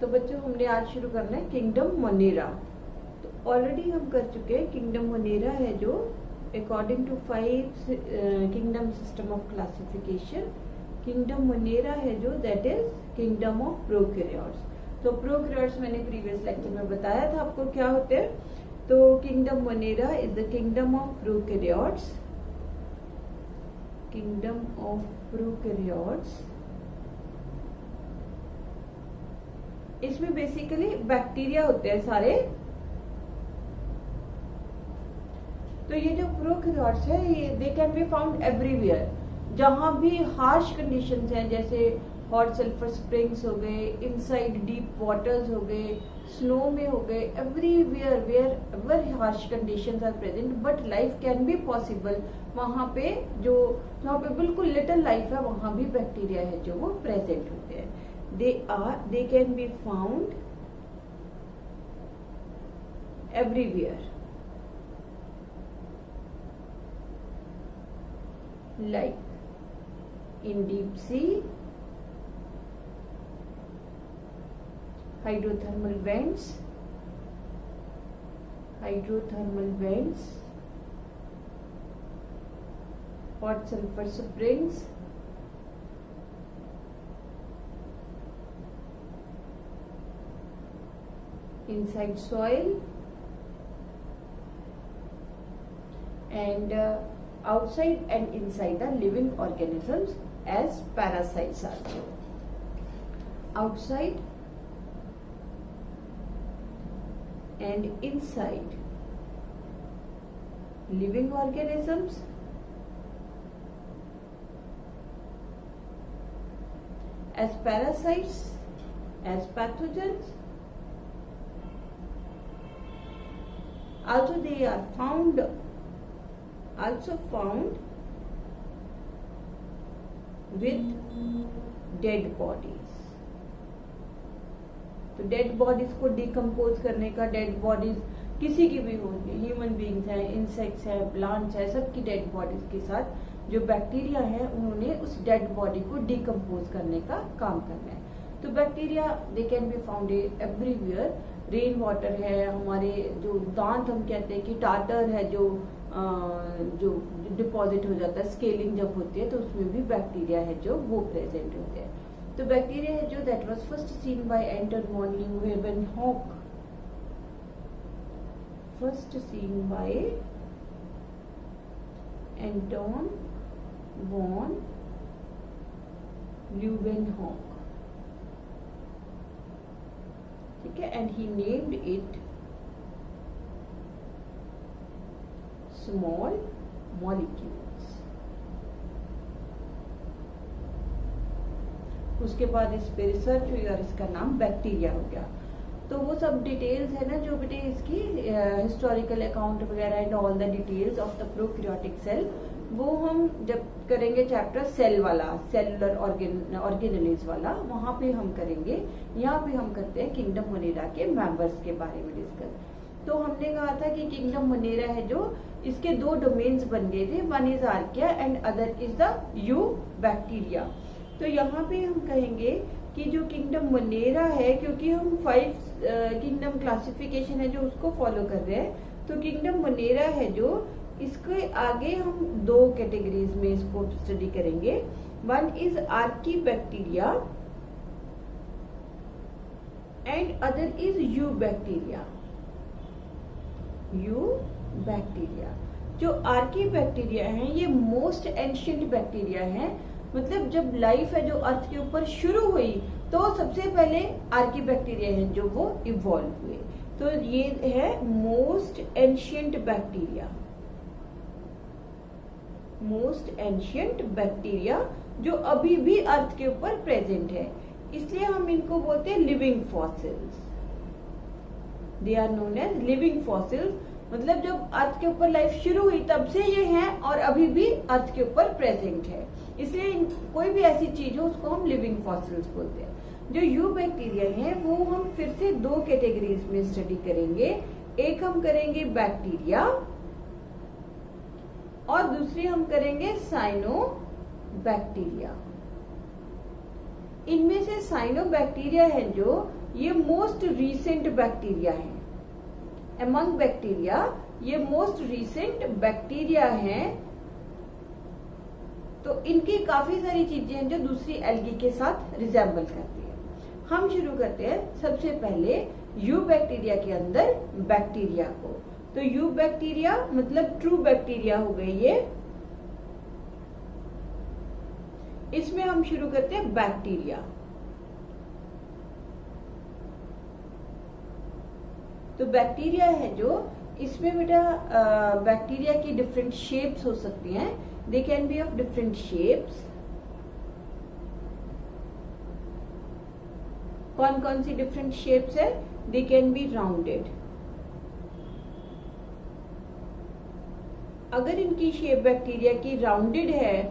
तो बच्चों हमने आज शुरू करना है किंगडम मोनेरा। तो ऑलरेडी हम कर चुके हैं। किंगडम मोनेरा है जो according to 5 kingdom system of classification, kingdom Monera है जो that is kingdom of prokaryotes. तो प्रोकैरियोट्स मैंने प्रीवियस लेक्चर में बताया था आपको क्या होते हैं। तो kingdom Monera is the kingdom of prokaryotes, kingdom of prokaryotes. इसमें बेसिकली बैक्टीरिया होते हैं सारे। तो ये जो प्रोकैरियोट्स है ये they can be found everywhere, जहां भी हार्श कंडीशंस हैं, जैसे हॉट सल्फर स्प्रिंग्स हो गए, इनसाइड डीप वाटर्स हो गए, स्नो में हो गए, everywhere wherever harsh conditions are present but life can be possible. वहां पे जहाँ पे बिल्कुल लिटिल लाइफ है वहां भी बैक्टीरिया है जो वो प्रेजेंट होते हैं। they can be found everywhere, like in deep sea, hydrothermal vents, hot sulfur springs, inside soil, and outside and inside the living organisms as parasites also. Outside and inside living organisms as parasites, as pathogens. Also they are found with dead bodies. तो dead bodies को decompose करने का, dead bodies किसी की भी हो, human beings हैं, insects हैं, प्लांट्स हैं, सबकी डेड बॉडीज के साथ जो बैक्टीरिया है उन्होंने उस डेड बॉडी को डिकम्पोज करने का काम करना है। तो bacteria they can be found everywhere. Rain water है, हमारे जो दांत हम कहते हैं कि टाटर है जो डिपॉजिट हो जाता है, स्केलिंग जब होती है तो उसमें भी बैक्टीरिया है जो वो प्रेजेंट होते हैं। तो बैक्टीरिया है जो that was first seen by Anton von Leeuwenhoek, first seen by Anton von Leeuwenhoek, ठीक है, and he named it small molecules. उसके बाद इस पे रिसर्च हुई और इसका नाम बैक्टीरिया हो गया। तो वो सब डिटेल्स है ना जो बेटे इसकी हिस्टोरिकल अकाउंट वगैरह and all the details of the prokaryotic cell, वो हम जब करेंगे चैप्टर सेल वाला, सेलुलर ऑर्गेनेलिज वाला, वहां पे हम करेंगे। यहाँ पे हम करते हैं किंगडम मोनेरा के मेंबर्स के बारे में डिस्कस। तो हमने कहा था कि किंगडम मोनेरा है जो इसके 2 डोमेन्स बन गए थे, one is archaea and other is the you bacteria. तो यहाँ पे हम कहेंगे कि जो किंगडम मोनेरा है, क्योंकि हम 5 किंगडम क्लासिफिकेशन है जो उसको फॉलो कर रहे हैं, तो किंगडम मोनेरा है जो इसके आगे हम 2 कैटेगरीज में इसको स्टडी करेंगे। One is Archie bacteria and other is you bacteria. You bacteria जो आर्की बैक्टीरिया हैं ये मोस्ट एंशिएंट बैक्टीरिया हैं। मतलब जब लाइफ है जो अर्थ के ऊपर शुरू हुई तो सबसे पहले आर्की बैक्टीरिया हैं जो वो इवॉल्व हुए। तो ये है most ancient bacteria, most ancient bacteria जो अभी भी अर्थ के ऊपर प्रेजेंट है, इसलिए हम इनको बोलते हैं living fossils. They are known as living fossils. मतलब जब अर्थ के ऊपर लाइफ शुरू हुई तब से ये हैं और अभी भी अर्थ के ऊपर प्रेजेंट है, इसलिए कोई भी ऐसी चीज हो उसको हम लिविंग फॉसिल्स बोलते हैं। जो यू बैक्टीरिया हैं वो हम फिर से 2 कैटेगरीज में स्टडी करेंगे। एक हम करेंगे बैक्टीरिया और दूसरी हम करेंगे साइनो बैक्टीरिया। इनमें से साइनो बैक्टीरिया है जो ये मोस्ट रीसेंट बैक्टीरिया है। अमंग बैक्टीरिया ये मोस्ट रीसेंट बैक्टीरिया हैं। तो इनकी काफी सारी चीजें हैं जो दूसरी एल्गी के साथ रिजेंबल करती है। हम शुरू करते हैं सबसे पहले यू बैक्टीरिया के अंदर बैक्टीरिया को। तो यू बैक्टीरिया मतलब ट्रू बैक्टीरिया हो गई ये। इसमें हम शुरू करते हैं बैक्टीरिया। तो बैक्टीरिया है जो, इसमें बेटा बैक्टीरिया की डिफरेंट शेप्स हो सकती हैं। दे can B of different shapes. कौन कौन सी डिफरेंट शेप्स है? दे कैन बी राउंडेड। अगर इनकी शेप बैक्टीरिया की राउंडेड है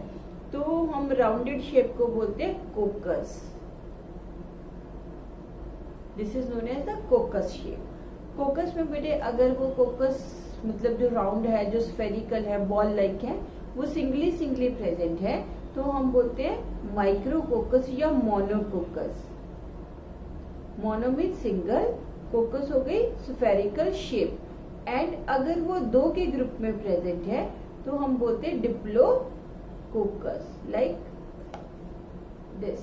तो हम राउंडेड शेप को बोलते हैं coccus. This is known as the coccus shape. Coccus में बेटे अगर वो कोकस मतलब जो राउंड है, जो स्फेरिकल है, बॉल लाइक है, वो सिंगली प्रेजेंट है तो हम बोलते हैं माइक्रोकोकस या मोनोकोकस। मोनो मीन सिंगल, कोकस हो गई स्फेरिकल शेप। एंड अगर वो दो के ग्रुप में प्रेजेंट है तो हम बोलते हैं डिप्लोकोकस, लाइक दिस।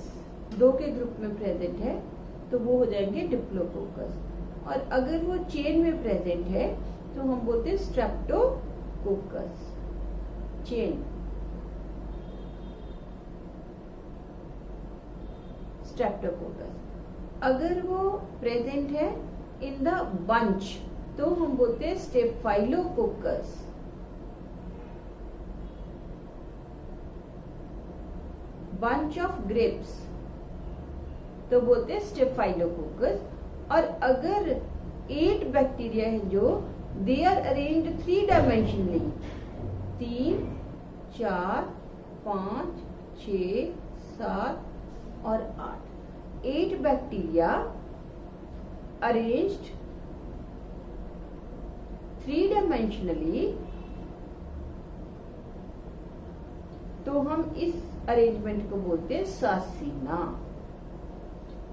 दो के ग्रुप में प्रेजेंट है तो वो हो जाएंगे डिप्लोकोकस। और अगर वो चेन में प्रेजेंट है तो हम बोलते हैं स्ट्रेप्टोकोकस, चेन, स्ट्रेप्टोकोकस। अगर वो प्रेजेंट है इन द बंच तो हम बोलते हैं स्टेफाइलोकोकस। बंच ऑफ ग्रेप्स तो बोलते हैं स्टेफाइलोकोकस। और अगर 8 बैक्टीरिया है जो, दे आर अरेंज्ड 3 डायमेंशनली, 3, 4, 5, 6, 7 और 8, 8 बैक्टीरिया अरेंज्ड 3 डायमेंशनली, तो हम इस अरेंजमेंट को बोलते हैं सासिना।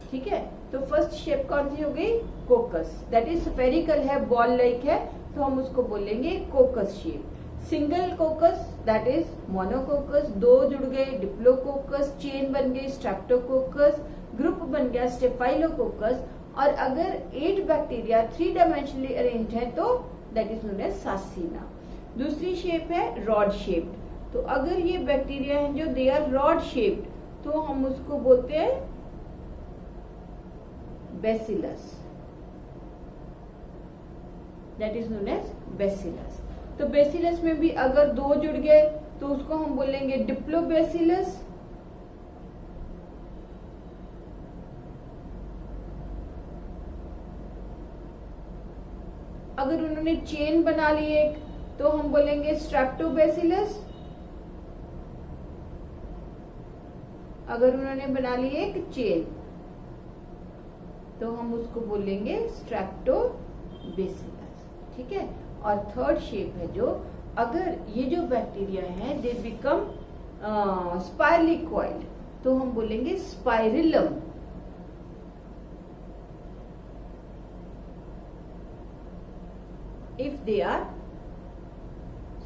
ठीक है, तो फर्स्ट शेप कौन सी हो गई? कोकस। दैट इज स्फेरिकल है, बॉल लाइक है, तो हम उसको बोलेंगे कोकस shape. Single कोकस that is monococcus, दो जुड़ गए डिप्लोकोकस, चेन बन गई स्ट्रेप्टोकोकस, ग्रुप बन गया स्टेफाइलोकोकस। और अगर 8 बैक्टीरिया 3 डायमेंशनली अरेंज है तो दैट इज नोन एज सासिना। दूसरी शेप है रॉड शेप्ड। तो अगर ये बैक्टीरिया हैं जो दे आर रॉड शेप्ड तो हम उसको बोलते हैं bacillus, that is known as bacillus. तो बेसिलस में भी अगर 2 जुड़ गए तो उसको हम बोलेंगे डिप्लोबेसिलस। अगर उन्होंने चेन बना ली एक तो हम बोलेंगे स्ट्रेप्टोबेसिलस। अगर उन्होंने बना ली एक चेन तो हम उसको बोलेंगे स्ट्रेप्टोबेसिलस। ठीक है। और थर्ड शेप है जो, अगर ये जो बैक्टीरिया है दे बिकम स्पाइरली कॉइल्ड तो हम बोलेंगे spirillum. If they are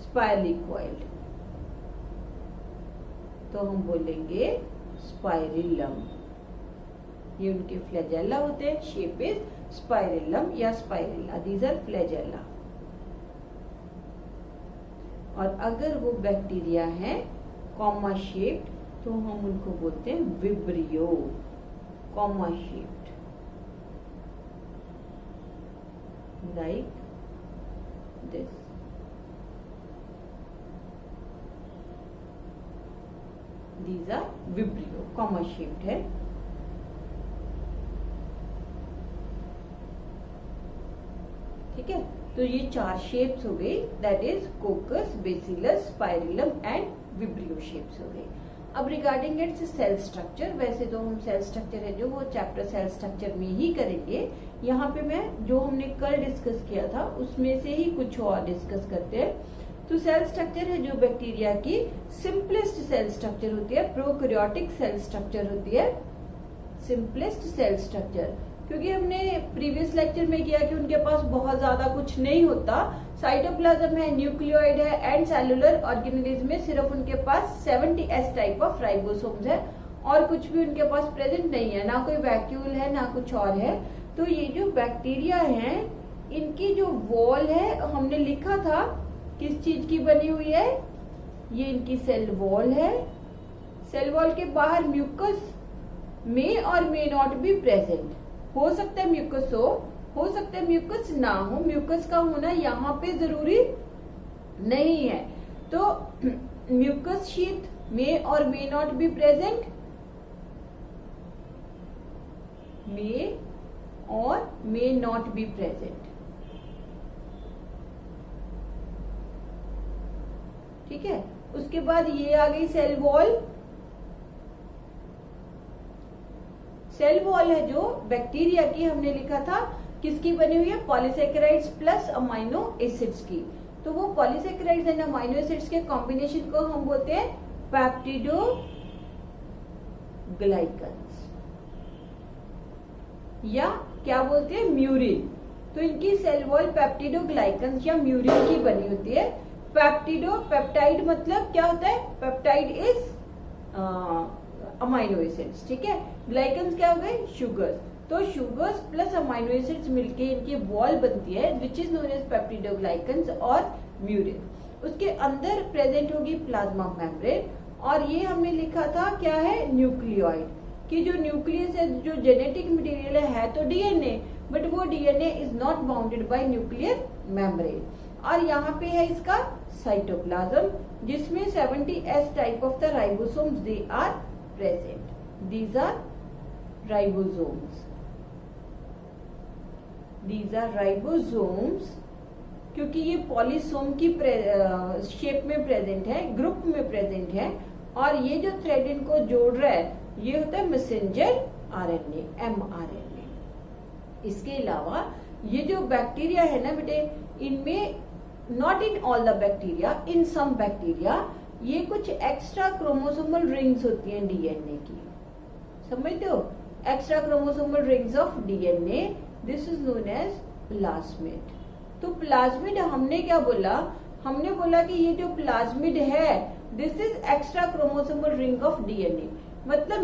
spirally coiled तो हम बोलेंगे स्पाइरिलम। ये उनके फ्लैजेला होते हैं, शेप इज स्पाइरिलम या स्पाइरिला, दीज आर फ्लैजेला। और अगर वो बैक्टीरिया है कॉमा शेप्ड तो हम उनको बोलते हैं vibrio, comma shaped, like this. These are vibrio, comma shaped है। ठीक है, तो ये 4 शेप्स हो गई, that is coccus, bacillus, spirillum and vibrio shapes हो गई। अब रिगार्डिंग इट्स सेल स्ट्रक्चर, वैसे तो हम सेल स्ट्रक्चर है जो वो चैप्टर सेल स्ट्रक्चर में ही करेंगे। यहाँ पे मैं जो हमने कल डिस्कस किया था उसमें से ही कुछ और डिस्कस करते हैं। तो सेल स्ट्रक्चर है जो बैक्टीरिया की सिंपलेस्ट सेल स्ट्रक्चर होती है, प्रोकैरियोटिक सेल स्ट्रक्चर होती है, सिंपलेस्ट सेल स्ट्रक्चर। क्योंकि हमने प्रीवियस लेक्चर में किया कि उनके पास बहुत ज्यादा कुछ नहीं होता। साइटोप्लाज्म है, न्यूक्लियोइड है एंड सेलुलर ऑर्गेनेलिज्म में सिर्फ उनके पास 70S टाइप ऑफ राइबोसोम्स है और कुछ भी उनके पास प्रेजेंट नहीं है, ना कोई वैक्यूल है ना कुछ और है। तो ये जो बैक्टीरिया हैं, इनकी जो वॉल है, हमने लिखा था किस चीज की बनी हुई है, ये इनकी सेल वॉल है। सेल वॉल के बाहर म्यूकस में और मे नॉट बी प्रेजेंट, हो सकता है म्यूकस हो सकता है म्यूकस ना हो। म्यूकस का होना यहाँ पे जरूरी नहीं है। तो म्यूकस शीथ में और मे नॉट बी प्रेजेंट, मे और मे नॉट बी प्रेजेंट, ठीक है। उसके बाद ये आ गई सेल वॉल। सेल वॉल है जो बैक्टीरिया की, हमने लिखा था किसकी बनी हुई है, पॉलीसेकेराइड्स प्लस अमाइनो एसिड्स की। तो वो पॉलीसेकेराइड्स एंड अमाइनो एसिड्स के कॉम्बिनेशन को हम बोलते हैं पेप्टिडोग्लाइकन्स, या क्या बोलते हैं, म्यूरिन। तो इनकी सेल वॉल पेप्टिडोग्लाइकन्स या म्यूरिन की बनी होती है। पेप्टिडो, पेप्टाइड मतलब क्या होता है, पेप्टाइड इज अमाइनो एसिड्स, ठीक है। ग्लाइकन्स क्या हो गए, शुगर्स। तो शुगर्स प्लस अमाइनो एसिड्स मिलके इनकी वॉल बनती है which is known as peptidoglycans और म्यूरिन। उसके अंदर प्रेजेंट होगी प्लाज्मा मेम्ब्रेन, और ये हमने लिखा था क्या है, न्यूक्लियोइड, कि जो न्यूक्लियस है, जो जेनेटिक मटेरियल है तो डीएनए, बट वो DNA is not bounded by nuclear membrane. और यहाँ पे है इसका साइटोप्लाज्म, जिसमें 70S type of the ribosomes they are present. These are ribosomes. These are ribosomes क्योंकि ये पॉलीसोम की शेप में प्रेजेंट है, ग्रुप में प्रेजेंट है। और ये जो थ्रेड इनको जोड़ रहा है ये होता है मैसेंजर आरएनए, mRNA। इसके अलावा ये जो बैक्टीरिया है ना बेटे, इनमें, not in all the bacteria, in some bacteria, ये कुछ एक्स्ट्रा क्रोमोसोमल रिंग्स होती हैं डीएनए की, समझते हो, extra chromosomal rings of DNA, this is known as plasmid. तो प्लाज्मिड हमने क्या बोला, हमने बोला कि ये जो प्लाज्मिड है this is extra chromosomal ring of DNA. मतलब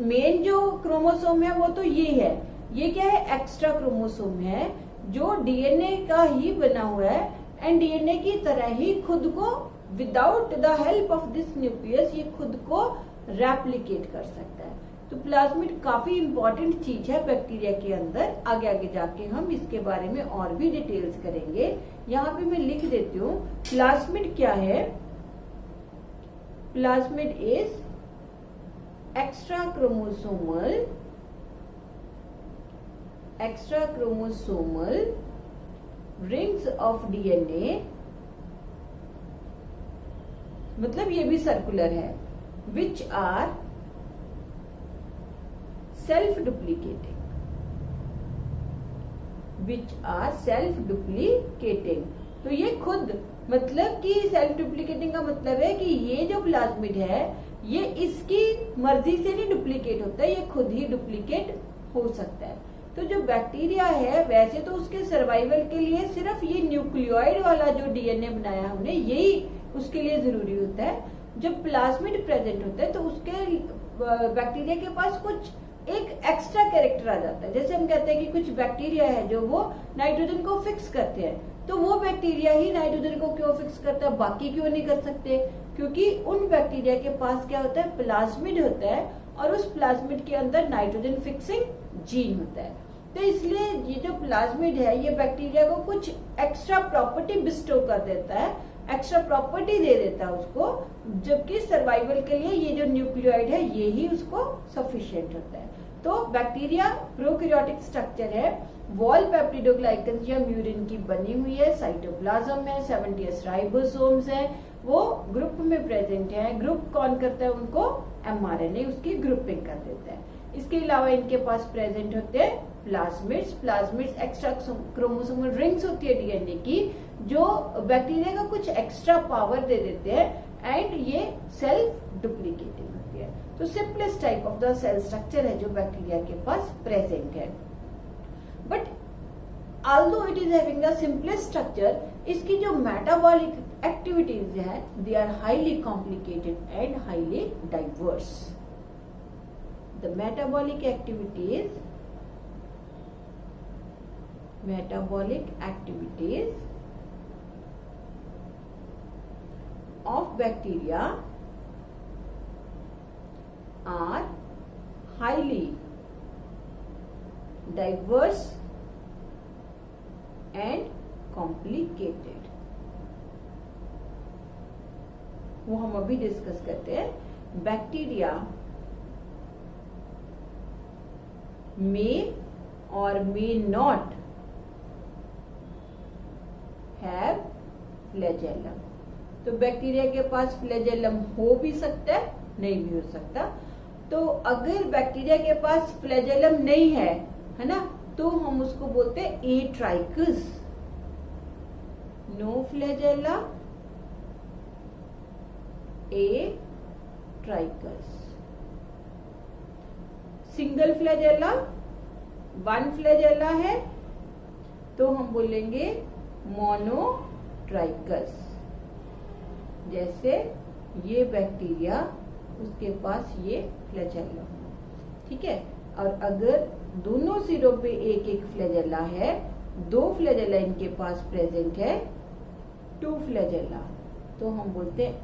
मेन जो क्रोमोसोम है वो तो ये है, ये क्या है, एक्स्ट्रा क्रोमोसोम है जो डीएनए का ही बना हुआ है एंड डीएनए की तरह ही खुद को without the help of this nucleus ये खुद को रेप्लिकेट कर सकता है। तो प्लाज्मिड काफी इंपॉर्टेंट चीज है बैक्टीरिया के अंदर। आगे आगे जाके हम इसके बारे में और भी डिटेल्स करेंगे। यहाँ पे मैं लिख देती हूँ प्लाज्मिड क्या है। Plasmid is extra chromosomal rings of DNA, मतलब ये भी सर्कुलर है, विच आर सेल्फ डुप्लीकेटिंग। तो ये खुद, मतलब कि सेल्फ डुप्लीकेटिंग का मतलब है कि ये जो प्लाज्मिड है ये इसकी मर्जी से नहीं डुप्लीकेट होता है, ये खुद ही डुप्लीकेट हो सकता है। तो जो बैक्टीरिया है वैसे तो उसके सर्वाइवल के लिए सिर्फ ये न्यूक्लियोइड वाला जो डीएनए बनाया हमने यही उसके लिए जरूरी होता है। जब प्लाज्मिड प्रेजेंट होता है तो उसके बैक्टीरिया के पास कुछ एक एक्स्ट्रा कैरेक्टर आ जाता है। जैसे हम कहते हैं कि कुछ बैक्टीरिया है जो वो नाइट्रोजन को फिक्स करते हैं, तो वो बैक्टीरिया ही नाइट्रोजन को क्यों फिक्स करता है, बाकी क्यों नहीं कर सकते, क्योंकि उन बैक्टीरिया के पास क्या होता है, प्लाज्मिड होता है और उस प्लाज्मिड के अंदर नाइट्रोजन फिक्सिंग जीन होता है। तो इसलिए ये जो प्लाज्मिड है ये बैक्टीरिया को कुछ एक्स्ट्रा प्रॉपर्टी बिस्टो कर देता है, एक्स्ट्रा प्रॉपर्टी दे देता है उसको, जबकि सर्वाइवल के लिए ये जो न्यूक्लियोइड है ये ही उसको सफिशिएंट होता है। तो बैक्टीरिया प्रोकैरियोटिक स्ट्रक्चर है, वॉल पेप्टिडोग्लाइकन्स या म्यूरिन की बनी हुई है, साइटोप्लाज्म है, 70S राइबोसोम्स है, वो ग्रुप में प्रेजेंट है। ग्रुप कौन करता है उनको, mRNA उसकी ग्रुपिंग कर देता है। इसके अलावा इनके पास प्रेजेंट होते हैं प्लाज्मिड्स एक्स्ट्रा क्रोमोसोमल रिंग्स होती है डीएनए की, जो बैक्टीरिया का कुछ एक्स्ट्रा पावर दे देते हैं एंड ये सेल्फ डुप्लीकेटिंग होती है। तो simplest type of the cell structure है जो बैक्टीरिया के पास प्रेजेंट है। But although it is having the simplest structure, इसकी जो metabolic activities है they are highly complicated and highly diverse. The metabolic activities of bacteria are highly diverse and complicated. वो हम अभी डिस्कस करते हैं। Bacteria may or may not have flagellum। तो bacteria के पास फ्लैजेलम हो भी सकता है, नहीं भी हो सकता। तो अगर बैक्टीरिया के पास फ्लैजेलम नहीं है ना, तो हम उसको बोलते हैं atrichous. No flagella, atrichous. Single flagella, one flagella है तो हम बोलेंगे मोनोट्राइकस। जैसे ये बैक्टीरिया, उसके पास ये फ्लैजेला, ठीक है। और अगर दोनों सिरों पे एक एक फ्लैजेला है, दो फ्लैजेला इनके पास प्रेजेंट है, टू फ्लैजेला, तो हम बोलते हैं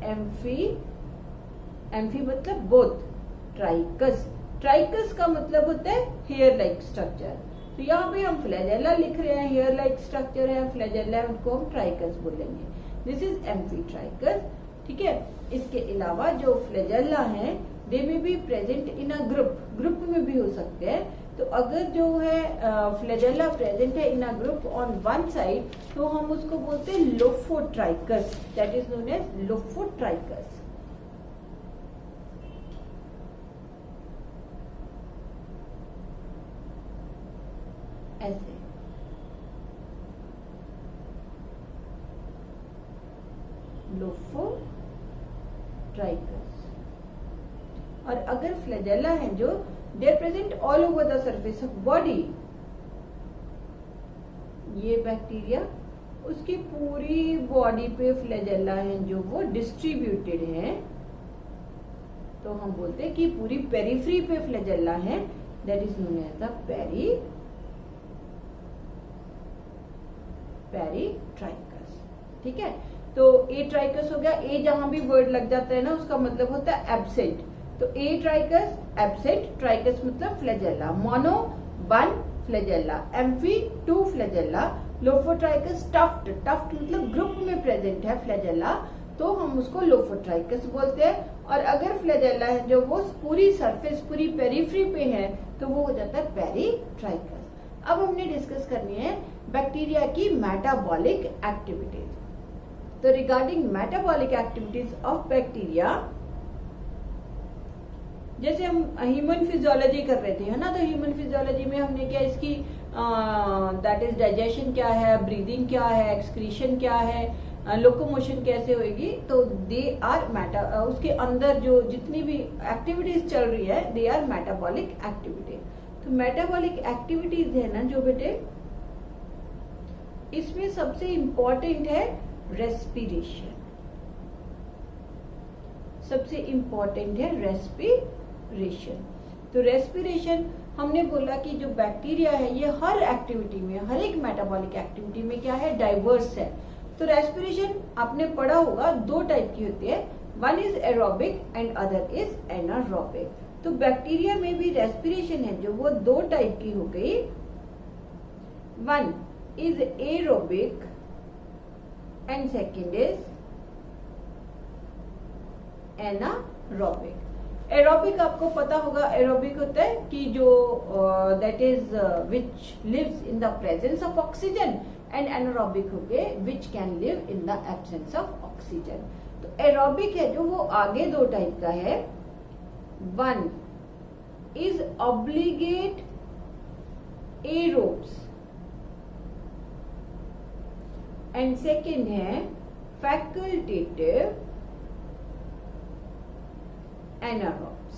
एम्फी मतलब बोथ। ट्राइकस, ट्राइकस का मतलब होता है हेयर लाइक स्ट्रक्चर। तो यहाँ पे हम फ्लैजेला लिख रहे हैं, हेयर लाइक स्ट्रक्चर है, फ्लैजेला, उनको हम ट्राइकस बोलेंगे। दिस इज एम्फी ट्राइकस, ठीक है। इसके अलावा जो फ्लैजेला है दे में be present in a group में भी हो सकते हैं। तो अगर जो है फ्लैजेला प्रेजेंट है in a group on one side, तो हम उसको बोलते हैं lophotrichous, that is known as lophotrichous. ऐसे लोफोट्राइकस। और अगर फ्लैजेला है जो they present all over the surface of body, ये बैक्टीरिया उसकी पूरी बॉडी पे फ्लैजेला है जो वो डिस्ट्रीब्यूटेड है, तो हम बोलते हैं कि पूरी पेरिफ्री पे फ्लैजेला है, that is known as the peritrichous, ठीक है। तो ए ट्राइकस हो गया। ए जहां भी वर्ड लग जाता है ना उसका मतलब होता है एब्सेंट। तो ए ट्राइकस, एब्सेंट, ट्राइकस मतलब flagella, mono one flagella, amphi two flagella, lophotrichous tuft, tuft मतलब ग्रुप में प्रेजेंट है फ्लैजेला, तो हम उसको लोफोट्राइकस बोलते हैं। और अगर फ्लैजेला है जो वो पूरी सरफेस, पूरी पेरिफ्री पे है, तो वो हो जाता है पेरीट्राइकस। अब हमने डिस्कस करनी है बैक्टीरिया की मेटाबॉलिक एक्टिविटीज। तो regarding metabolic activities of bacteria, जैसे हम ह्यूमन फिजियोलॉजी कर रहे थे, है ना, तो ह्यूमन फिजियोलॉजी में हमने क्या इसकी दैट इज डाइजेशन क्या है, ब्रीदिंग क्या है, एक्सक्रीशन क्या है, लोकोमोशन कैसे होगी, तो दे आर उसके अंदर जो जितनी भी एक्टिविटीज चल रही है दे आर मेटाबॉलिक एक्टिविटीज। तो मेटाबॉलिक एक्टिविटीज है ना जो बेटे, इसमें सबसे इंपॉर्टेंट है रेस्पिरेशन। सबसे इंपॉर्टेंट है रेस्पिरेशन। तो रेस्पिरेशन हमने बोला कि जो बैक्टीरिया है ये हर एक्टिविटी में, हर एक मेटाबॉलिक एक्टिविटी में क्या है, डाइवर्स है। तो रेस्पिरेशन आपने पढ़ा होगा दो टाइप की होती है, one is aerobic and other is anaerobic. तो बैक्टीरिया में भी रेस्पिरेशन है जो वो दो टाइप की हो गई, one is aerobic and second is anaerobic. Aerobic आपको पता होगा, एरोबिक होता है कि जो that is which lives in the presence of oxygen, and anaerobic हो गए which can live in the absence of oxygen. तो एरोबिक है जो वो आगे दो टाइप का है, one is obligate aerobes and second है facultative anaerobes.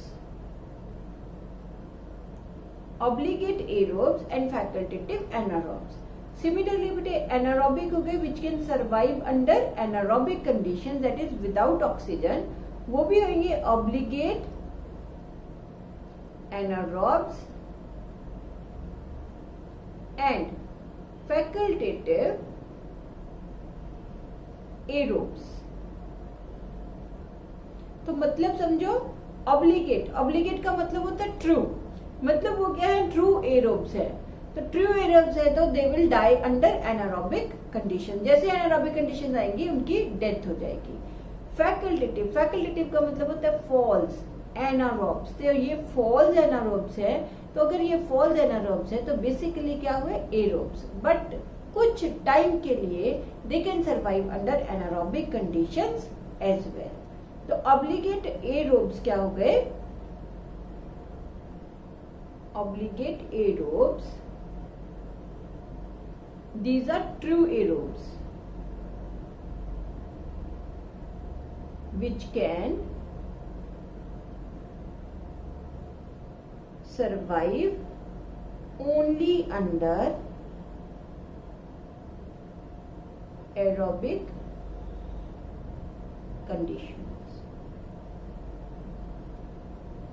Obligate aerobes and facultative anaerobes. Similarly बेटे anaerobic हो गए which can survive under anaerobic conditions, that is without oxygen, वो भी होंगे obligate anaerobes and facultative aerobes. तो मतलब समझो ऑब्लिगेट का मतलब होता है ट्रू, मतलब वो क्या है, ट्रू एरोब्स है. तो ट्रू एरोब्स है तो they will die under anaerobic condition. जैसे एनारोबिक कंडीशन आएंगी उनकी डेथ हो जाएगी. फैकल्टेटिव का मतलब होता है फॉल्स एनारोब्स. तो ये फॉल्स एनारोब्स है. तो अगर ये फॉल्स एनारोब्स है तो बेसिकली क्या हुए, एरोब्स, बट कुछ टाइम के लिए they can survive under anaerobic conditions as well. तो ऑब्लिगेट एरोब्स क्या हो गए, obligate aerobes, these are true aerobes which can survive only under aerobic conditions,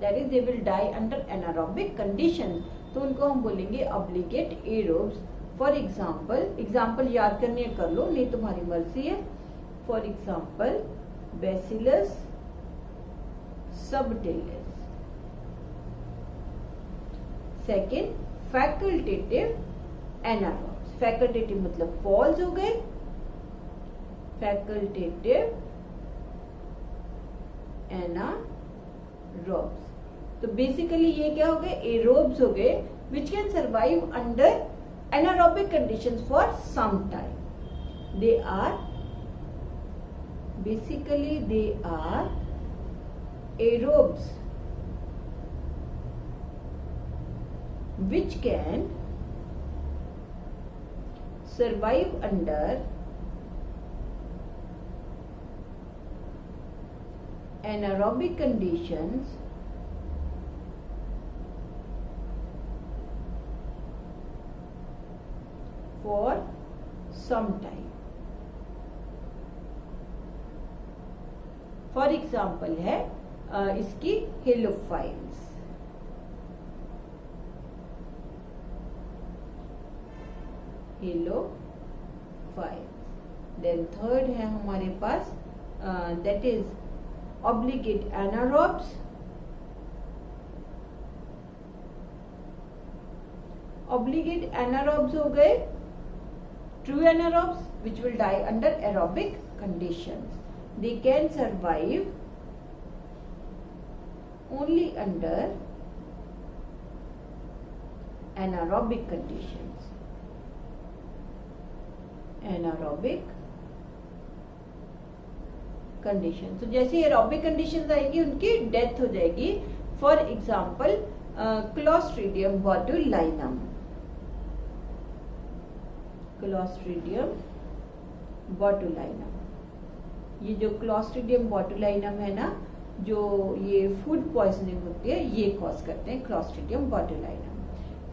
that is they will die under anaerobic conditions. तो उनको हम बोलेंगे obligate aerobes. For example याद करनी है कर लो, नहीं तुम्हारी मर्जी है. For example bacillus subtilis. Second facultative anaerobes. Facultative मतलब फॉल्स हो गए, फैकल्टेटिव एनारोब्स. तो बेसिकली ये क्या हो गए, एरोब्स हो गए which can survive under anaerobic conditions for some time. They are aerobes which can survive under anaerobic conditions for some time. For example है इसकी हेलोफाइल्स. देन थर्ड है हमारे पास that is obligate anaerobes. Obligate anaerobes हो गए true anaerobes which will die under aerobic conditions. They can survive only under anaerobic conditions. Anaerobic conditions. तो जैसे aerobic conditions आएंगी उनकी डेथ हो जाएगी. For example clostridium botulinum. Clostridium botulinum, ये जो क्लोस्ट्रीडियम बोटुलिनम है ना, जो ये फूड पॉइजनिंग होती है ये कॉज करते हैं क्लोस्ट्रीडियम बोटुलिनम.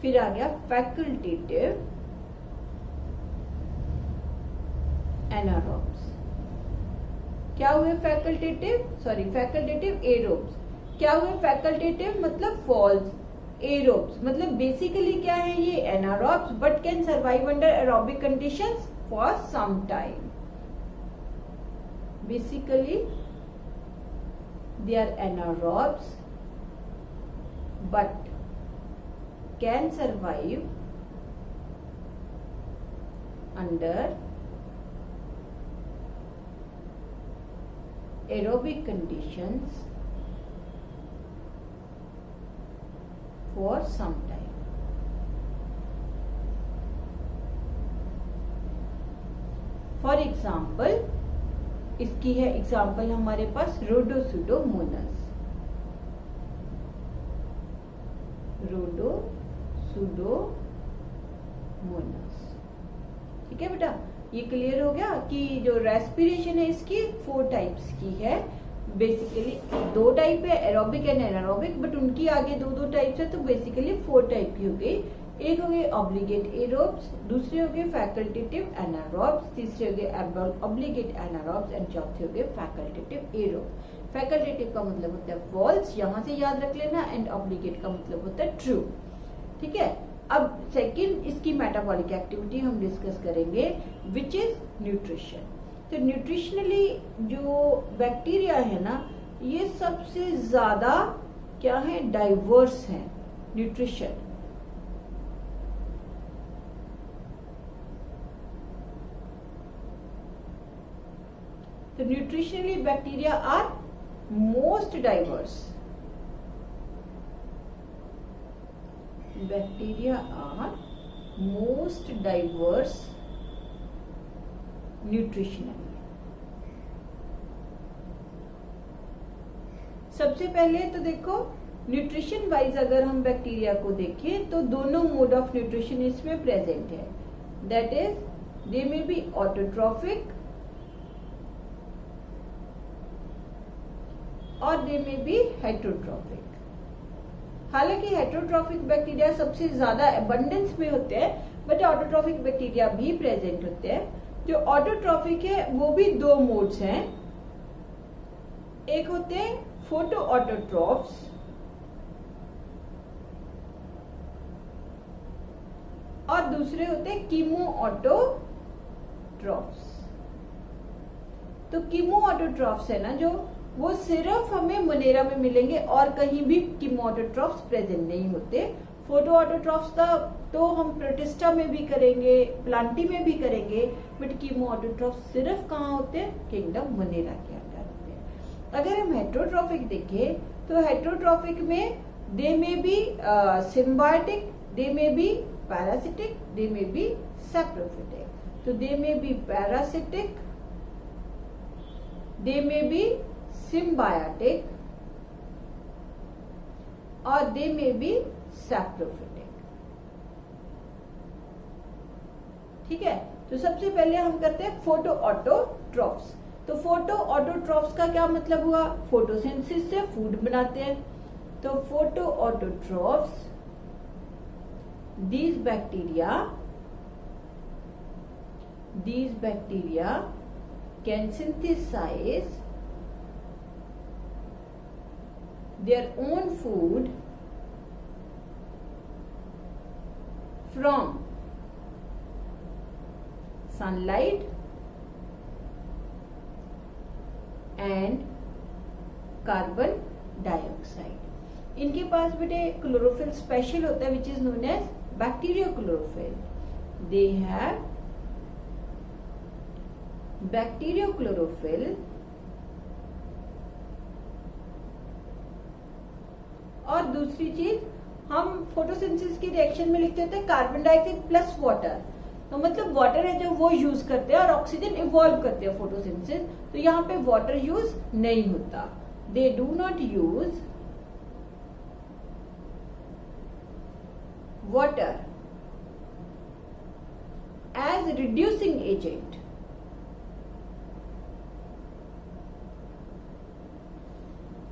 फिर आ गया फैकल्टेटिव एनारोब्स. क्या हुए फैकल्टेटिव एरोब्स. क्या हुए फैकल्टेटिव मतलब फॉल्स, एरोब्स मतलब बेसिकली क्या है ये anaerobes but can survive under aerobic conditions for some time. Basically they are anaerobes but can survive under aerobic conditions for some time. For example, इसकी है example हमारे पास रोडोसुडोमोनस. ठीक है बेटा, ये क्लियर हो गया कि जो रेस्पिरेशन है इसकी 4 टाइप्स की है. बेसिकली 2 टाइप है, एरोबिक एंड एनारोबिक, बट उनकी आगे 2 टाइप्स है, तो बेसिकली 4 टाइप की हो गई। एक हो गए ऑब्लिगेट एरोब्स, दूसरे हो गए फैकल्टेटिव एनारोब्स, तीसरे हो गए ऑब्लिगेट एनारोब्स एंड चौथे हो गए फैकल्टेटिव एरोब्स। फैकल्टेटिव का मतलब होता है फॉल्स, यहां से याद रख लेना, एंड ऑब्लिगेट का मतलब होता है ट्रू। ठीक है, अब सेकंड इसकी मेटाबॉलिक एक्टिविटी हम डिस्कस करेंगे, विच इज न्यूट्रिशन। तो न्यूट्रिशनली जो बैक्टीरिया है ना, ये सबसे ज्यादा क्या है, डाइवर्स है न्यूट्रिशन। तो nutritionally bacteria are most diverse. Bacteria are most diverse nutritionally. सबसे पहले तो देखो, न्यूट्रिशन वाइज अगर हम बैक्टीरिया को देखें तो दोनों मोड ऑफ न्यूट्रिशन इसमें प्रेजेंट है। That is they may be autotrophic और दे में बी हेटरोट्रॉफिक। हालांकि हेटरोट्रॉफिक बैक्टीरिया सबसे ज्यादा एबंडेंस में होते हैं, बट ऑटोट्रॉफिक बैक्टीरिया भी प्रेजेंट होते हैं। जो ऑटोट्रॉफिक है वो भी 2 मोड्स हैं, एक होते हैं फोटो ऑटोट्रॉफ्स और दूसरे होते हैं कीमो ऑटोट्रॉफ्स। तो कीमो ऑटोट्रॉफ्स है ना जो, वो सिर्फ हमें मोनेरा में मिलेंगे और कहीं भी कीमो ऑटोट्रॉफ्स प्रेजेंट नहीं होते। फोटो ऑटोट्रॉफ्स का तो हम प्रोटिस्टा में भी करेंगे, प्लांटी में भी करेंगे, बट कीमो ऑटोट्रॉफ्स सिर्फ कहाँ होते हैं, किंगडम मोनेरा के अंदर होते हैं। अगर हम हेटरोट्रॉफिक देखें तो हेटरोट्रॉफिक में दे में बी सिम्बायोटिक, दे में बी पैरासिटिक, दे में बी सैप्रोफिटिक। तो दे में बी पैरासिटिक, दे में बी सिम्बायोटिक और दे में बी सैप्रोफिटिक। ठीक है, तो सबसे पहले हम करते हैं फोटो ऑटोट्रॉफ्स। तो फोटो ऑटोट्रॉफ्स का क्या मतलब हुआ, फोटोसिंथेसिस से फूड बनाते हैं। तो photo autotrophs, these bacteria can synthesize their own food from sunlight and carbon dioxide. इनके पास बेटे क्लोरोफिल स्पेशल होता है, which is known as bacteriochlorophyll. They have bacteriochlorophyll और दूसरी चीज हम फोटोसिंथेसिस की रिएक्शन में लिखते हैं कार्बन डाइऑक्साइड प्लस वाटर। तो मतलब वाटर है जो वो यूज करते हैं और ऑक्सीजन इवॉल्व करते हैं फोटोसिंथेसिस। तो यहाँ पे वाटर यूज नहीं होता। They do not use water as reducing agent।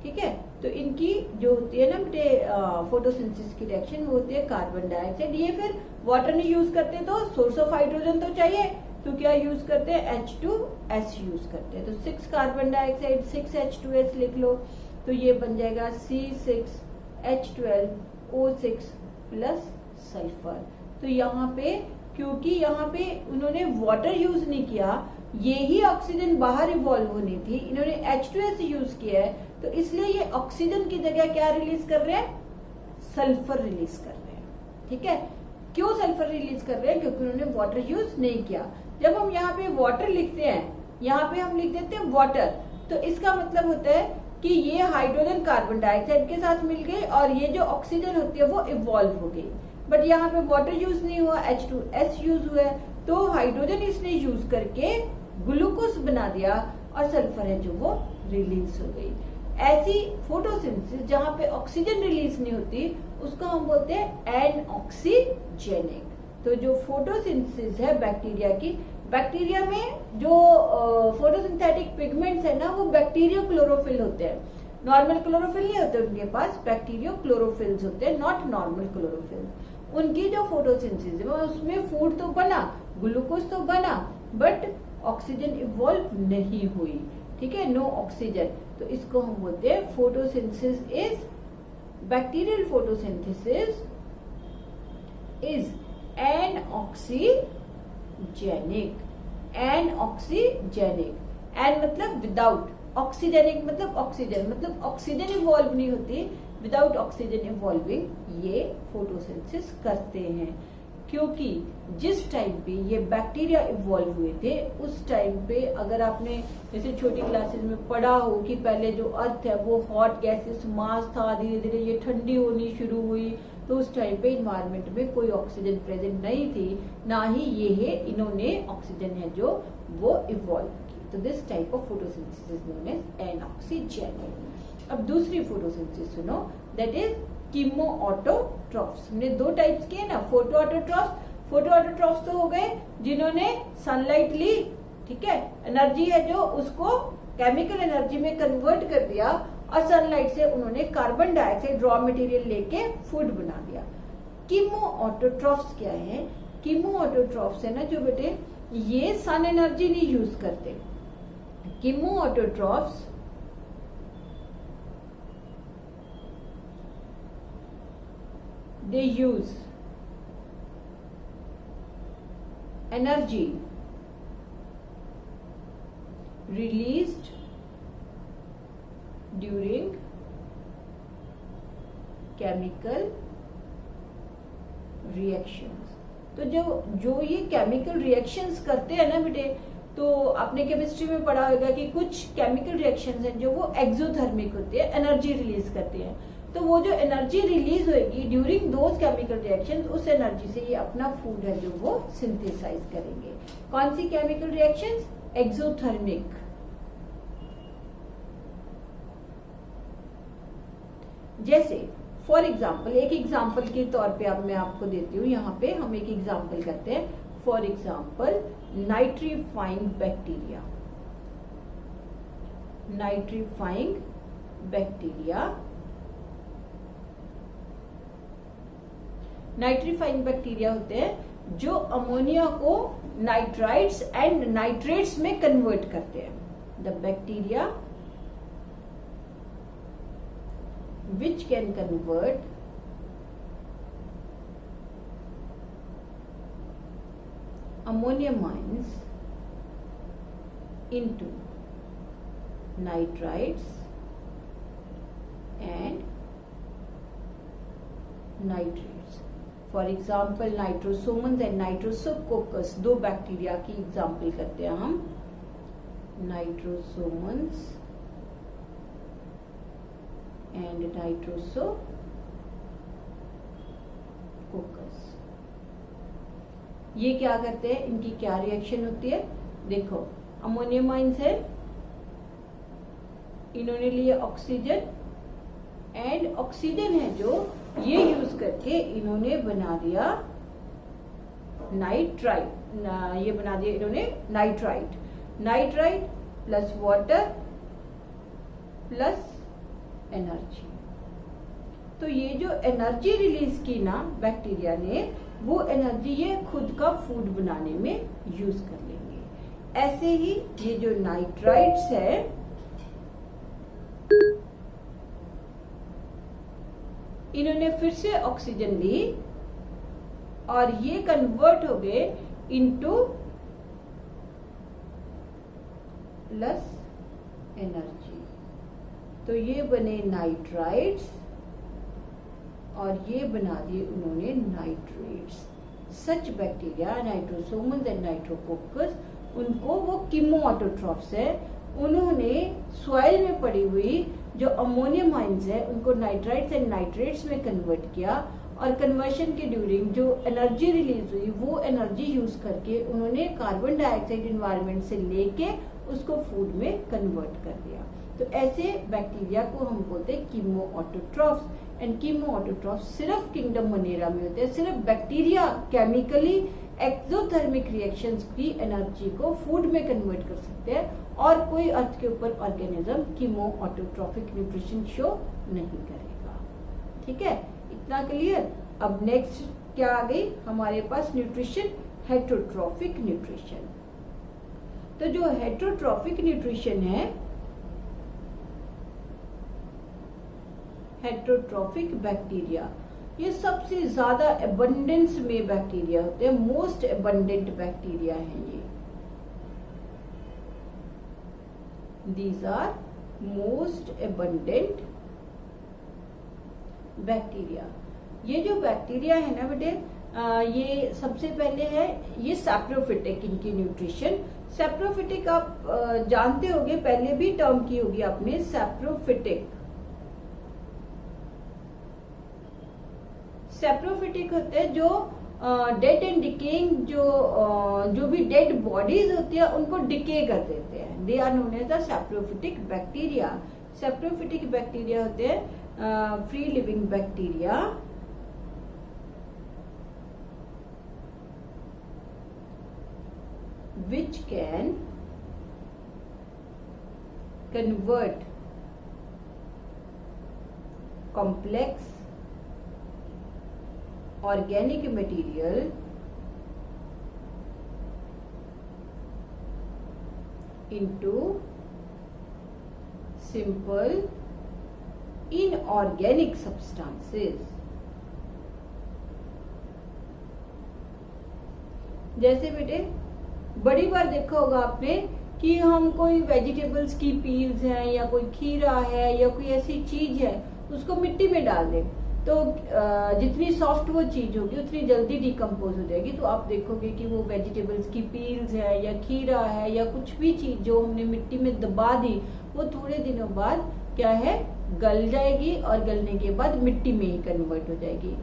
ठीक है, तो इनकी जो होती है ना बेटे फोटोसिंथेसिस की रिएक्शन, वो होती है कार्बन डाइऑक्साइड। ये फिर वाटर नहीं यूज करते तो सोर्स ऑफ हाइड्रोजन तो चाहिए, तो क्या यूज करते हैं, H2S यूज करते हैं। तो 6 कार्बन डाइऑक्साइड 6 H2S लिख लो, तो ये बन जाएगा C6H12O6 प्लस सल्फर। तो यहाँ पे क्योंकि यहाँ पे उन्होंने वाटर यूज नहीं किया, ये ही ऑक्सीजन बाहर इवॉल्व होनी थी, इन्होंने H2S यूज किया है, तो इसलिए ये ऑक्सीजन की जगह क्या रिलीज कर रहे हैं, सल्फर रिलीज कर रहे हैं। ठीक है, क्यों सल्फर रिलीज कर रहे हैं, क्योंकि उन्होंने वाटर यूज नहीं किया। जब हम यहाँ पे वाटर लिखते हैं, यहाँ पे हम लिख देते हैं वाटर, तो इसका मतलब होता है कि ये हाइड्रोजन कार्बन डाइऑक्साइड के साथ मिल गई और ये जो ऑक्सीजन होती है वो इवॉल्व हो गई। बट यहाँ पे वाटर यूज नहीं हुआ, H2S यूज हुआ है, तो हाइड्रोजन इसने यूज करके ग्लूकोज बना दिया और सल्फर है जो वो रिलीज हो गई। ऐसी फोटोसिंथेसिस जहाँ पे ऑक्सीजन रिलीज नहीं होती उसको हम बोलते हैं एनऑक्सीजेनिक। तो जो फोटोसिंथेसिस है बैक्टीरिया की, बैक्टीरिया में जो फोटोसिंथेटिक पिगमेंट्स है ना वो बैक्टीरियो क्लोरोफिल होते हैं, नॉर्मल क्लोरोफिल नहीं होते उनके पास, बैक्टीरियो क्लोरोफिल्स होते हैं, नॉट नॉर्मल क्लोरोफिल। उनकी जो फोटोसिंथेसिस है उसमें फूड तो बना, ग्लूकोज तो बना, बट ऑक्सीजन इवॉल्व नहीं हुई, ठीक है, नो ऑक्सीजन। तो इसको हम बोलते हैं photosynthesis is, bacterial photosynthesis is anoxygenic, anoxygenic, an मतलब विदाउट, ऑक्सीजेनिक मतलब ऑक्सीजन इवॉल्व नहीं होती, विदाउट ऑक्सीजन इवॉल्विंग ये फोटोसिंथेसिस करते हैं। क्योंकि जिस टाइम पे ये बैक्टीरिया इवॉल्व हुए थे उस टाइम पे, अगर आपने जैसे छोटी क्लासेस में पढ़ा हो कि पहले जो अर्थ है वो हॉट गैसेस मास था, धीरे धीरे ये ठंडी होनी शुरू हुई, तो उस टाइम पे इन्वायरमेंट में कोई ऑक्सीजन प्रेजेंट नहीं थी, ना ही ये है इन्होंने ऑक्सीजन है जो वो इवॉल्व की। तो this type of photosynthesis known as anoxygenic. अब दूसरी फोटोसिंथेसिस सुनो, दैट इज कीमोऑटोट्रॉफ्स। हमने दो टाइप्स किए ना, फोटोऑटोट्रॉफ्स तो हो गए जिन्होंने सनलाइट ली, ठीक है, एनर्जी है जो उसको केमिकल एनर्जी में कन्वर्ट कर दिया और सनलाइट से उन्होंने कार्बन डाइऑक्साइड रॉ मटेरियल लेके फूड बना दिया। कीमोऑटोट्रॉफ्स क्या है? कीमोऑटोट्रॉफ्स है ना जो बेटे ये सन एनर्जी नहीं यूज करते। कीमोऑटोट्रॉफ्स they use energy released during chemical reactions। तो जो ये केमिकल रिएक्शंस करते हैं ना बेटे, तो आपने केमिस्ट्री में पढ़ा होगा कि कुछ केमिकल रिएक्शंस हैं जो वो एक्सोथर्मिक होते हैं, एनर्जी रिलीज करते हैं। तो वो जो एनर्जी रिलीज होगी ड्यूरिंग दोज केमिकल रिएक्शंस, उस एनर्जी से ये अपना फूड है जो वो सिंथेसाइज करेंगे। कौन सी केमिकल रिएक्शंस? एक्सोथर्मिक। जैसे फॉर एग्जाम्पल, एक एग्जाम्पल के तौर पे अब मैं आपको देती हूँ, यहाँ पे हम एक एग्जाम्पल करते हैं। For example nitrifying bacteria, nitrifying bacteria, nitrifying bacteria होते हैं जो अमोनिया को नाइट्राइट्स एंड नाइट्रेट्स में कन्वर्ट करते हैं। The bacteria which can convert ammonium ions into nitrites and nitrates. For example nitrosomonas and nitrosococcus, दो बैक्टीरिया की एग्जाम्पल करते हैं हम। Nitrosomonas and nitrosococcus. ये क्या करते हैं, इनकी क्या रिएक्शन होती है? देखो अमोनियम आयंस है, इन्होंने लिए ऑक्सीजन, एंड ऑक्सीजन है जो ये यूज करके इन्होंने बना दिया नाइट्राइट, ये बना दिया इन्होंने nitrite. Nitrite plus water plus energy. तो ये जो एनर्जी रिलीज की ना बैक्टीरिया ने, वो एनर्जी ये खुद का फूड बनाने में यूज कर लेंगे। ऐसे ही ये जो नाइट्राइट्स है, इन्होंने फिर से ऑक्सीजन ली और ये कन्वर्ट हो गए इनटू प्लस एनर्जी। तो ये बने नाइट्राइट्स और ये बना दिए उन्होंने nitrates. Such bacteria nitrosomonas and nitrococcus, उनको वो कीमोऑटोट्रॉफ्स है, उन्होंने सॉइल में पड़ी हुई जो अमोनियम आयंस है उनको नाइट्राइट्स एंड नाइट्रेट्स में कन्वर्ट किया, और कन्वर्शन के ड्यूरिंग जो एनर्जी रिलीज हुई वो एनर्जी यूज करके उन्होंने कार्बन डाइऑक्साइड इन्वायरमेंट से लेके उसको फूड में कन्वर्ट कर दिया। तो ऐसे बैक्टीरिया को हम बोलते हैं कीमोऑटोट्रॉफ्स। एंड कीमोऑटोट्रॉफ्स सिर्फ किंगडम मोनेरा में होते हैं। सिर्फ बैक्टीरिया केमिकली एक्सोथर्मिक रिएक्शंस की एनर्जी को फूड में कन्वर्ट कर सकते हैं और कोई अर्थ के ऊपर ऑर्गेनिज्म कीमोऑटोट्रॉफिक न्यूट्रिशन शो नहीं करेगा। ठीक है, इतना क्लियर। अब नेक्स्ट क्या आ गई हमारे पास न्यूट्रिशन, हेटरोट्रॉफिक न्यूट्रिशन। तो जो हेटरोट्रॉफिक न्यूट्रिशन है, हेटरोट्रॉफिक बैक्टीरिया, ये सबसे ज्यादा एबंडेंस में बैक्टीरिया होते हैं, मोस्ट एबंडेंट बैक्टीरिया है ये। These are most abundant bacteria. ये जो बैक्टीरिया है ना बेटे, ये सबसे पहले है ये सैप्रोफिटिक, इनकी न्यूट्रिशन। सैप्रोफिटिक आप जानते होंगे, पहले भी टर्म की होगी आपने, सैप्रोफिटिक। सैप्रोफिटिक होते हैं जो डेड एंड डिकेइंग, जो भी डेड बॉडीज होती है उनको डिके कर देते हैं। They are known as the saprophytic bacteria. Saprophytic bacteria होते हैं free living bacteria which can convert complex organic material into simple inorganic substances। जैसे बेटे बड़ी बार देखा होगा आपने कि हम कोई वेजिटेबल्स की पील्स हैं या कोई खीरा है या कोई ऐसी चीज है उसको मिट्टी में डाल दें तो जितनी सॉफ्ट वो चीज होगी उतनी जल्दी डिकम्पोज हो जाएगी। तो आप देखोगे कि वो वेजिटेबल्स की पील्स है या खीरा है या कुछ भी चीज जो हमने मिट्टी में दबा दी वो थोड़े दिनों बाद क्या है, गल जाएगी और गलने के बाद मिट्टी में ही कन्वर्ट हो जाएगी।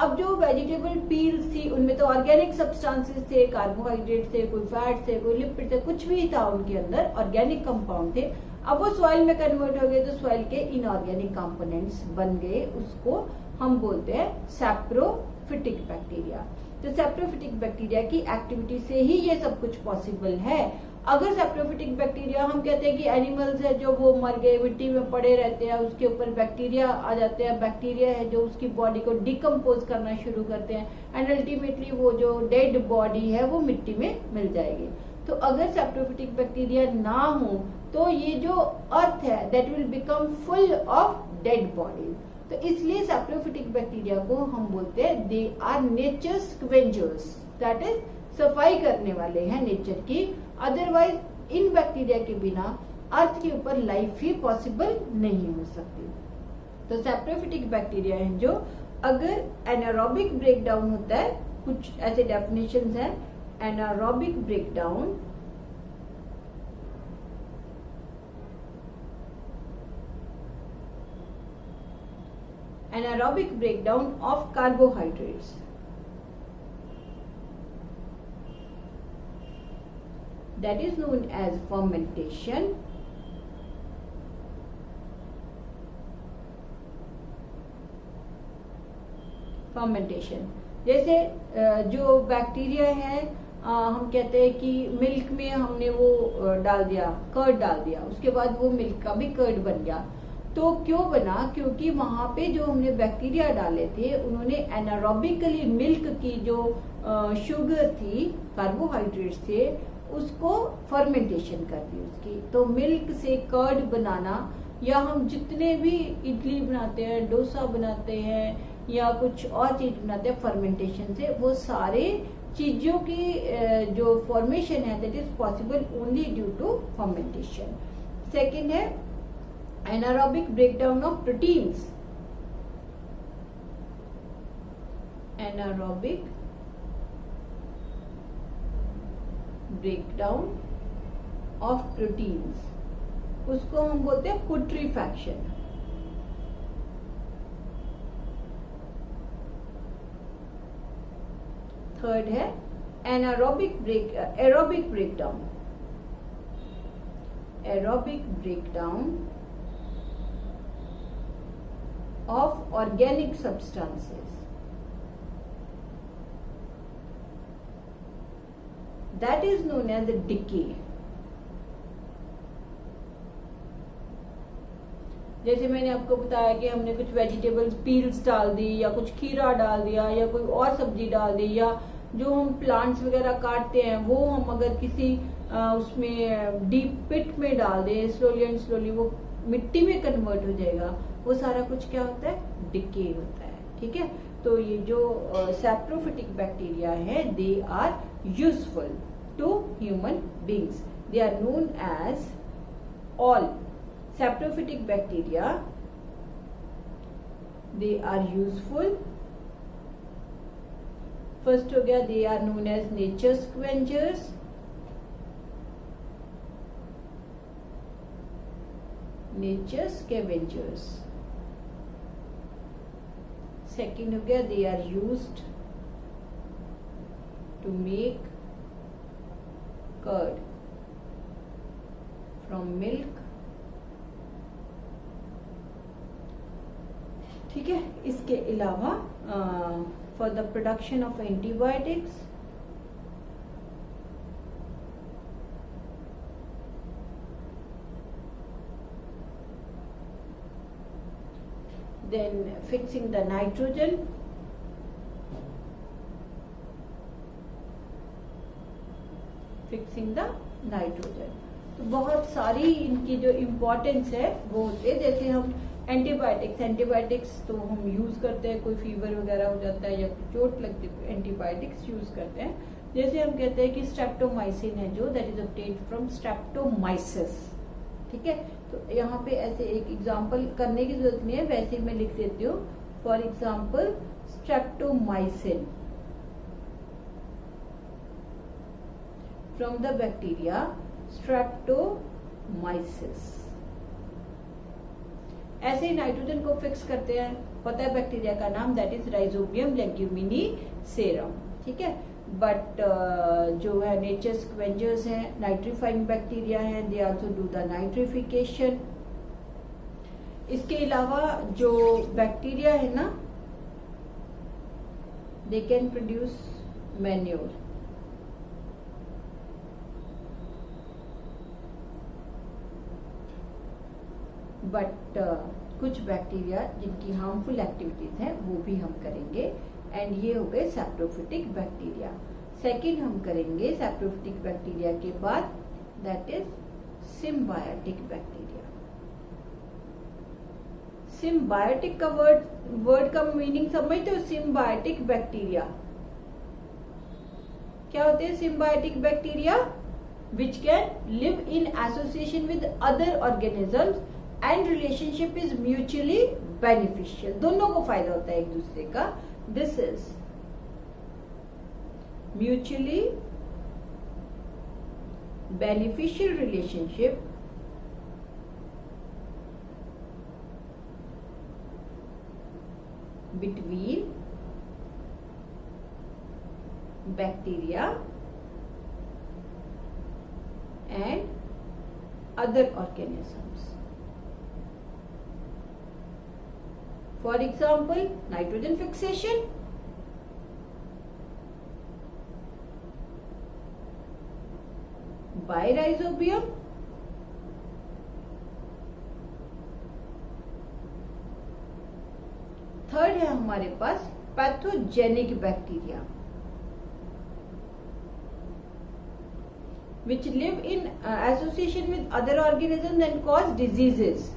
अब जो वेजिटेबल पील्स थी उनमें तो ऑर्गेनिक सब्सटेंसेस थे, कार्बोहाइड्रेट थे, कोई फैट थे, कोई लिपिड थे, कुछ भी था उनके अंदर, ऑर्गेनिक कंपाउंड थे। अब वो सॉइल में कन्वर्ट हो गए तो सॉइल के इनऑर्गेनिक कंपोनेंट्स बन गए, उसको हम बोलते हैं सैप्रोफिटिक बैक्टीरिया। तो सैप्रोफिटिक बैक्टीरिया की एक्टिविटी से ही ये सब कुछ पॉसिबल है। अगर सैप्रोफिटिक बैक्टीरिया, हम कहते हैं कि एनिमल्स है जो वो मर गए, मिट्टी में पड़े रहते हैं, उसके ऊपर बैक्टीरिया आ जाते हैं, बैक्टीरिया है जो उसकी बॉडी को डिकम्पोज करना शुरू करते हैं एंड अल्टीमेटली वो जो डेड बॉडी है वो मिट्टी में मिल जाएगी। तो अगर सैप्रोफिटिक बैक्टीरिया ना हो तो ये जो अर्थ है that will become full of dead body. तो इसलिए सैप्रोफिटिक बैक्टीरिया को हम बोलते हैं they are nature scavengers, that is सफाई करने वाले हैं नेचर की। अदरवाइज इन बैक्टीरिया के बिना अर्थ के ऊपर लाइफ ही पॉसिबल नहीं हो सकती। तो सैप्रोफिटिक बैक्टीरिया है जो अगर एनारोबिक ब्रेकडाउन होता है, कुछ ऐसे डेफिनेशंस हैं, anaerobic breakdown anaerobic breakdown of carbohydrates, that is known as fermentation। fermentation जैसे जो बैक्टीरिया है, हम कहते हैं कि मिल्क में हमने वो डाल दिया, कर्ड डाल दिया, उसके बाद वो मिल्क का भी कर्ड बन गया। तो क्यों बना? क्योंकि वहां पे जो हमने बैक्टीरिया डाले थे उन्होंने एनारोबिकली मिल्क की जो शुगर थी, कार्बोहाइड्रेट्स थे, उसको फर्मेंटेशन कर दी उसकी। तो मिल्क से कर्ड बनाना, या हम जितने भी इडली बनाते हैं, डोसा बनाते हैं या कुछ और चीज बनाते हैं फर्मेंटेशन से, वो सारे चीजों की जो फॉर्मेशन है that is possible only due to fermentation. Second है anaerobic breakdown of proteins। anaerobic breakdown of proteins, उसको हम बोलते हैं putrefaction। थर्ड है aerobic breakdown। aerobic breakdown of organic substances. That is known as the decay. जैसे मैंने आपको बताया कि हमने कुछ वेजिटेबल्स पील्स डाल दी या कुछ खीरा डाल दिया या कोई और सब्जी डाल दी, या जो हम प्लांट्स वगैरह काटते हैं वो हम अगर किसी उसमें डीप पिट में डाल दें, स्लोली एंड स्लोली वो मिट्टी में कन्वर्ट हो जाएगा। वो सारा कुछ क्या होता है? डिके होता है। ठीक है, तो ये जो सैप्रोफिटिक बैक्टीरिया है, they are useful to human beings. They are known as all saprophytic bacteria. They are useful. First हो गया, they are known as nature scavengers. Nature scavengers. Second हो गया, they are used to make curd from milk. ठीक है, इसके अलावा for the production of antibiotics, then fixing the nitrogen, fixing the nitrogen. तो बहुत सारी इनकी जो इम्पोर्टेंस है वो होते हैं। जैसे हम एंटीबायोटिक्स तो हम यूज करते हैं, कोई फीवर वगैरह हो जाता है या चोट लगती है, एंटीबायोटिक्स यूज करते हैं। जैसे हम कहते हैं कि स्ट्रेप्टोमाइसिन है जो, that is obtained from Streptomyces. ठीक है, तो यहाँ पे ऐसे एक एग्जांपल करने की जरूरत नहीं है, वैसे ही मैं लिख देती हूँ। For example streptomycin from the bacteria Streptomyces. ऐसे ही नाइट्रोजन को फिक्स करते हैं, पता है बैक्टीरिया का नाम, दैट इज राइजोबियम लेग्यूमिनीसेरम। ठीक है, बट जो है नेचर स्क्वेंजर्स हैं, नाइट्रीफाइंग बैक्टीरिया हैं, they also do the nitrification. इसके अलावा जो बैक्टीरिया है ना, they can produce manure. But कुछ बैक्टीरिया जिनकी हार्मफुल एक्टिविटीज हैं वो भी हम करेंगे। एंड ये हो गए सैप्रोफिटिक बैक्टीरिया। सेकंड हम करेंगे सैप्रोफिटिक बैक्टीरिया के बाद, that is symbiotic bacteria. Symbiotic का वर्ड का मीनिंग समझते हो? सिम्बायोटिक बैक्टीरिया क्या होते हैं? Symbiotic bacteria which can live in association with other organisms and relationship is mutually beneficial. दोनों को फायदा होता है एक दूसरे का। This is mutually beneficial relationship between bacteria and other organisms. For example, nitrogen fixation, by rhizobium, third है हमारे पास pathogenic bacteria which live in association with other organisms and cause diseases.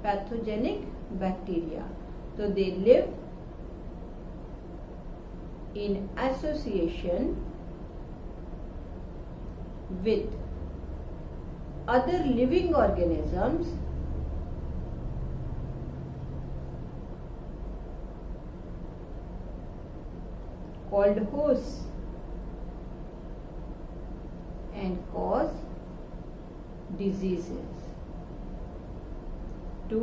Pathogenic bacteria, so they live in association with other living organisms called hosts and cause diseases to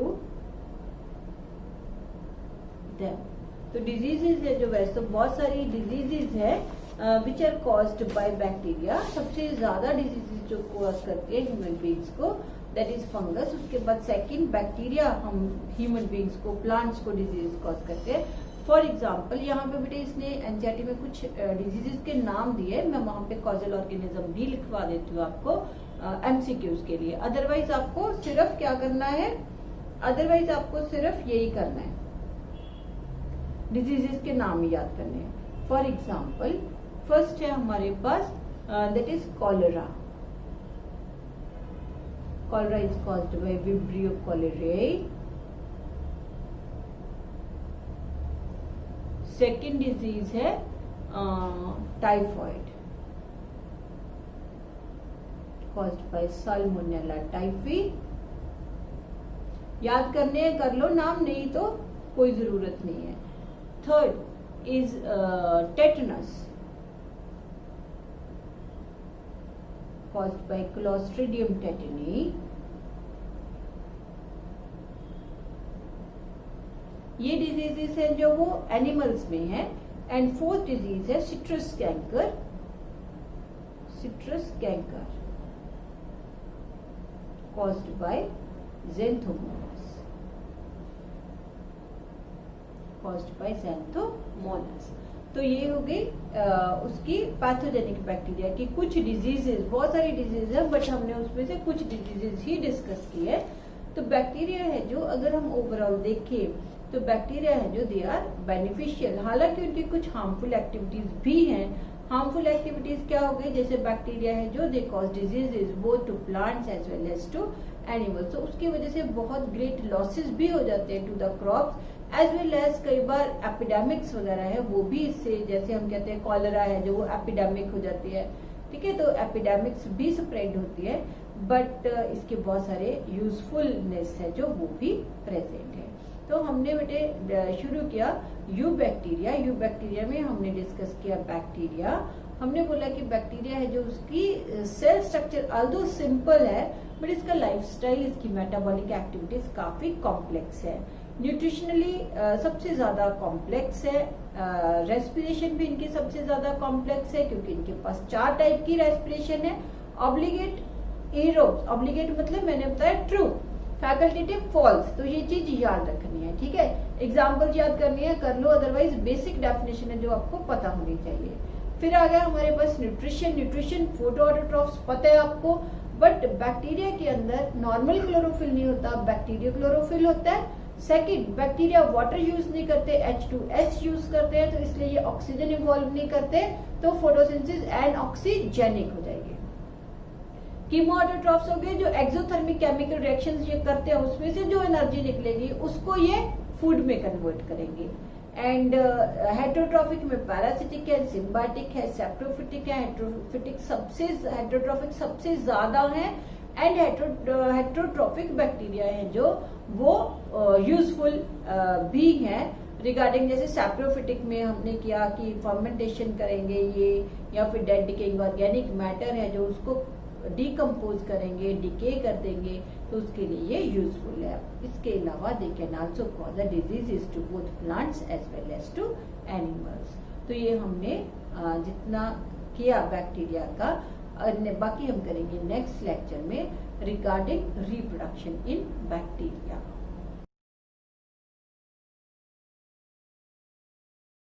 them. तो diseases है जो, वैसे तो बहुत सारी diseases है which are caused by bacteria. सबसे ज्यादा डिजीजेज जो कॉज करती है ह्यूमन बींग्स को, दैट इज फंगस। उसके बाद सेकंड बैक्टीरिया हम ह्यूमन बींग्स को, प्लांट्स को डिजीज कॉज करते हैं। फॉर एग्जाम्पल यहाँ पे बेटे इसने एनसीईआरटी में कुछ डिजीजेस के नाम दिए, मैं वहां पे कॉजल ऑर्गेनिज्म भी लिखवा देती हूँ आपको एमसीक्यूज के लिए। अदरवाइज आपको सिर्फ क्या करना है, अदरवाइज आपको सिर्फ यही करना है, डिजीजेस के नाम ही याद करने हैं। फॉर एग्जाम्पल फर्स्ट है हमारे पास that is cholera. Cholera is caused by vibrio cholerae. Second disease है typhoid, caused by salmonella typhi. याद करने हैं कर लो नाम, नहीं तो कोई जरूरत नहीं है। Third is tetanus, caused by Clostridium tetani. ये डिजीजेस हैं जो वो एनिमल्स में है। एंड फोर्थ डिजीज है citrus canker, citrus canker caused by Xanthomonas, caused by Xanthomonas. तो ये हो गई उसकी पैथोजेनिक बैक्टीरिया की कुछ डिजीजेस। बहुत सारी डिजीज है बट हमने उसमें से कुछ डिजीजेस ही डिस्कस की है। तो बैक्टीरिया है जो, अगर हम ओवरऑल देखें तो बैक्टीरिया है जो दे आर बेनिफिशियल, हालांकि उनकी कुछ हार्मफुल एक्टिविटीज भी हैं। हार्मफुल एक्टिविटीज क्या हो गई, जैसे बैक्टीरिया है जो they cause diseases both to plants as well as to animals. तो उसकी वजह से बहुत ग्रेट लॉसेस भी हो जाते हैं to the crops as well as कई बार एपिडेमिक्स वगैरह है वो भी इससे, जैसे हम कहते हैं कॉलरा है जो वो एपिडेमिक हो जाती है, ठीक है, तो एपिडेमिक्स भी स्प्रेड होती है। बट इसके बहुत सारे यूजफुलनेस है जो वो भी प्रेजेंट है। तो हमने बेटे शुरू किया यू बैक्टीरिया। यू बैक्टीरिया में हमने डिस्कस किया बैक्टीरिया। हमने बोला कि बैक्टीरिया है जो उसकी सेल स्ट्रक्चर ऑल्दो सिंपल है बट इसका लाइफस्टाइल, इसकी मेटाबॉलिक एक्टिविटीज काफी कॉम्प्लेक्स है। न्यूट्रिशनली सबसे ज्यादा कॉम्प्लेक्स है। रेस्पिरेशन भी इनकी सबसे ज्यादा कॉम्प्लेक्स है क्योंकि इनके पास 4 टाइप की रेस्पिरेशन है। ऑब्लिगेट, एरोब्स, ऑब्लिगेट मतलब मैंने बताया ट्रू, फैकल्टेटिव फॉल्स। तो ये चीज याद रखनी है, ठीक है। एग्जाम्पल्स याद करनी है कर लो, अदरवाइज बेसिक डेफिनेशन है जो आपको पता होनी चाहिए। फिर आ गया हमारे पास न्यूट्रिशन। न्यूट्रिशन फोटो ऑटोट्रॉफ्स पता है आपको, बट बैक्टीरिया के अंदर नॉर्मल क्लोरोफिल नहीं होता, बैक्टीरिया क्लोरोफिल होता है। सेकंड, बैक्टीरिया वाटर यूज नहीं करते, H2S यूज करते हैं, तो इसलिए ये ऑक्सीजन इवॉल्व नहीं करते, तो फोटोसिंथेसिस एनऑक्सीजेनिक हो जाएगी। कीमोऑटोट्रॉफ्स हो गए जो एक्सोथर्मिक केमिकल रिएक्शंस ये करते हैं, उसमें से जो एनर्जी निकलेगी उसको ये फूड में कन्वर्ट करेंगे। एंड हेट्रोट्रॉफिक में पैरासिटिक है, सिम्बायोटिक है, सेप्रोफिटिक है। हेट्रोट्रॉफिक सबसे ज्यादा है एंड हेट्रोट्रॉफिक बैक्टीरिया है जो वो यूजफुल भी है। रिगार्डिंग जैसे सैप्रोफिटिक में हमने किया कि फर्मेंटेशन करेंगे ये, या फिर डेड डिकेइंग ऑर्गेनिक मैटर है जो उसको डिकम्पोज करेंगे, डिके कर देंगे, तो उसके लिए ये यूजफुल है। इसके अलावा they can also cause a disease to both plants as well as to animals. तो ये हमने जितना किया बैक्टीरिया का, बाकी हम करेंगे नेक्स्ट लेक्चर में रिगार्डिंग रिप्रोडक्शन इन बैक्टीरिया।